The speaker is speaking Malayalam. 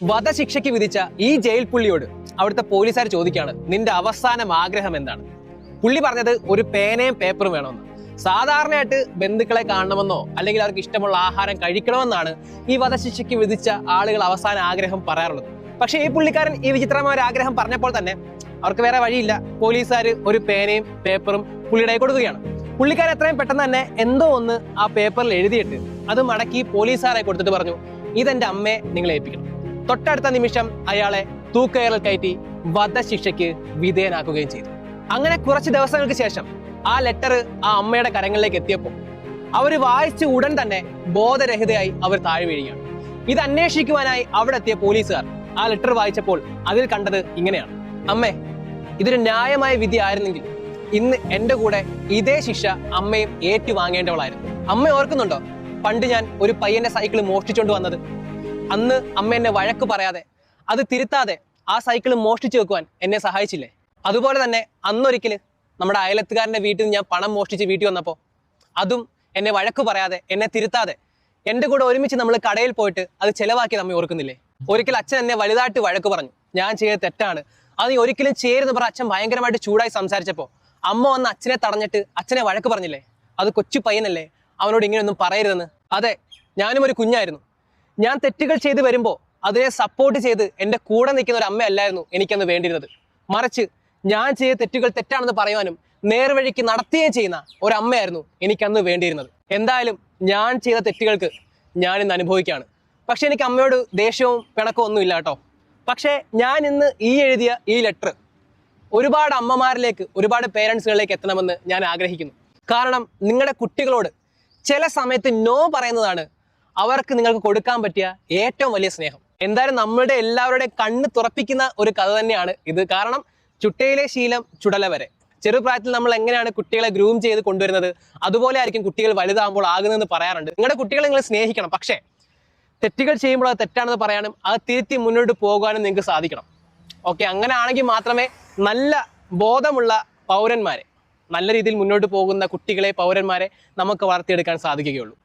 വധശിക്ഷയ്ക്ക് വിധിച്ച ഈ ജയിൽ പുള്ളിയോട് അവിടുത്തെ പോലീസുകാർ ചോദിക്കുകയാണ്, നിന്റെ അവസാനം ആഗ്രഹം എന്താണ്? പുള്ളി പറഞ്ഞത് ഒരു പേനയും പേപ്പറും വേണമെന്ന്. സാധാരണയായിട്ട് ബന്ധുക്കളെ കാണണമെന്നോ അല്ലെങ്കിൽ അവർക്ക് ഇഷ്ടമുള്ള ആഹാരം കഴിക്കണമെന്നാണ് ഈ വധശിക്ഷയ്ക്ക് വിധിച്ച ആളുകൾ അവസാന ആഗ്രഹം പറയാറുള്ളത്. പക്ഷേ ഈ പുള്ളിക്കാരൻ ഈ വിചിത്രമായ ഒരു ആഗ്രഹം പറഞ്ഞപ്പോൾ തന്നെ അവർക്ക് വേറെ വഴിയില്ല. പോലീസുകാർ ഒരു പേനയും പേപ്പറും പുള്ളിയുടെ കൊടുക്കുകയാണ്. പുള്ളിക്കാരൻ എത്രയും പെട്ടെന്ന് തന്നെ എന്തോ ഒന്ന് ആ പേപ്പറിൽ എഴുതിയിട്ട് അത് മടക്കി പോലീസുകാരെ കൊടുത്തിട്ട് പറഞ്ഞു, ഇതെന്റെ അമ്മയെ നിങ്ങൾ ഏൽപ്പിക്കണം. തൊട്ടടുത്ത നിമിഷം അയാളെ തൂക്കയറിൽ കയറ്റി വധശിക്ഷയ്ക്ക് വിധേയനാക്കുകയും ചെയ്തു. അങ്ങനെ കുറച്ച് ദിവസങ്ങൾക്ക് ശേഷം ആ ലെറ്റർ ആ അമ്മയുടെ കരങ്ങളിലേക്ക് എത്തിയപ്പോൾ അവർ വായിച്ച ഉടൻ തന്നെ ബോധരഹിതയായി അവർ താഴെ വീഴുകയാണ്. ഇത് അന്വേഷിക്കുവാനായി അവിടെ എത്തിയ പോലീസുകാർ ആ ലെറ്റർ വായിച്ചപ്പോൾ അതിൽ കണ്ടത് ഇങ്ങനെയാണ്: അമ്മേ, ഇതൊരു ന്യായമായ വിധി ആയിരുന്നെങ്കിൽ ഇന്ന് എന്റെ കൂടെ ഇതേ ശിക്ഷ അമ്മയും ഏറ്റുവാങ്ങേണ്ടവളായിരുന്നു. അമ്മ ഓർക്കുന്നുണ്ടോ പണ്ട് ഞാൻ ഒരു പയ്യന്റെ സൈക്കിൾ മോഷ്ടിച്ചുകൊണ്ട് വന്നത്? അന്ന് അമ്മ എന്നെ വഴക്ക് പറയാതെ അത് തിരുത്താതെ ആ സൈക്കിൾ മോഷ്ടിച്ചു വെക്കുവാൻ എന്നെ സഹായിച്ചില്ലേ? അതുപോലെ തന്നെ അന്നൊരിക്കൽ നമ്മുടെ അയലത്തുകാരന്റെ വീട്ടിൽ നിന്ന് ഞാൻ പണം മോഷ്ടിച്ച് വീട്ടിൽ വന്നപ്പോൾ അതും എന്നെ വഴക്ക് പറയാതെ എന്നെ തിരുത്താതെ എൻ്റെ കൂടെ ഒരുമിച്ച് നമ്മൾ കടയിൽ പോയിട്ട് അത് ചെലവാക്കി നമ്മെ ഓർക്കുന്നില്ലേ? ഒരിക്കൽ അച്ഛൻ എന്നെ വലുതായിട്ട് വഴക്ക് പറഞ്ഞു, ഞാൻ ചെയ്ത തെറ്റാണ്, അത് നീ ഒരിക്കലും ചേരുന്ന് പറഞ്ഞ അച്ഛൻ ഭയങ്കരമായിട്ട് ചൂടായി സംസാരിച്ചപ്പോൾ അമ്മ വന്ന് അച്ഛനെ തടഞ്ഞിട്ട് അച്ഛനെ വഴക്ക് പറഞ്ഞില്ലേ? അത് കൊച്ചു പയ്യനല്ലേ, അവനോട് ഇങ്ങനെയൊന്നും പറയരുതെന്ന്. അതെ, ഞാനും ഒരു കുഞ്ഞായിരുന്നു. ഞാൻ തെറ്റുകൾ ചെയ്ത് വരുമ്പോൾ അതിനെ സപ്പോർട്ട് ചെയ്ത് എൻ്റെ കൂടെ നിൽക്കുന്ന ഒരു അമ്മയല്ലായിരുന്നു എനിക്കന്ന് വേണ്ടിയിരുന്നത്. മറിച്ച് ഞാൻ ചെയ്ത തെറ്റുകൾ തെറ്റാണെന്ന് പറയുവാനും നേർവഴിക്ക് നടത്തുകയും ചെയ്യുന്ന ഒരമ്മയായിരുന്നു എനിക്കന്ന് വേണ്ടിയിരുന്നത്. എന്തായാലും ഞാൻ ചെയ്ത തെറ്റുകൾക്ക് ഞാൻ ഇന്ന് അനുഭവിക്കുകയാണ്. പക്ഷെ എനിക്ക് അമ്മയോട് ദേഷ്യവും പിണക്കവും ഒന്നും ഇല്ല കേട്ടോ. പക്ഷേ ഞാൻ ഇന്ന് എഴുതിയ ഈ ലെറ്റർ ഒരുപാട് അമ്മമാരിലേക്ക്, ഒരുപാട് പേരൻസുകളിലേക്ക് എത്തണമെന്ന് ഞാൻ ആഗ്രഹിക്കുന്നു. കാരണം നിങ്ങളുടെ കുട്ടികളോട് ചില സമയത്ത് നോ പറയുന്നതാണ് അവർക്ക് നിങ്ങൾക്ക് കൊടുക്കാൻ പറ്റിയ ഏറ്റവും വലിയ സ്നേഹം. എന്തായാലും നമ്മളുടെ എല്ലാവരുടെയും കണ്ണ് തുറപ്പിക്കുന്ന ഒരു കഥ തന്നെയാണ് ഇത്. കാരണം ചുട്ടയിലെ ശീലം ചുടല വരെ. ചെറുപ്രായത്തിൽ നമ്മൾ എങ്ങനെയാണ് കുട്ടികളെ ഗ്രൂം ചെയ്ത് കൊണ്ടുവരുന്നത്, അതുപോലെ ആയിരിക്കും കുട്ടികൾ വലുതാകുമ്പോൾ ആകുന്നതെന്ന് പറയാറുണ്ട്. നിങ്ങളുടെ കുട്ടികളെ നിങ്ങൾ സ്നേഹിക്കണം, പക്ഷേ തെറ്റുകൾ ചെയ്യുമ്പോൾ അത് തെറ്റാണെന്ന് പറയാനും അത് തിരുത്തി മുന്നോട്ട് പോകാനും നിങ്ങൾക്ക് സാധിക്കണം. ഓക്കെ, അങ്ങനെ ആണെങ്കിൽ മാത്രമേ നല്ല ബോധമുള്ള പൗരന്മാരെ, നല്ല രീതിയിൽ മുന്നോട്ട് പോകുന്ന കുട്ടികളെ, പൗരന്മാരെ നമുക്ക് വളർത്തിയെടുക്കാൻ സാധിക്കുകയുള്ളൂ.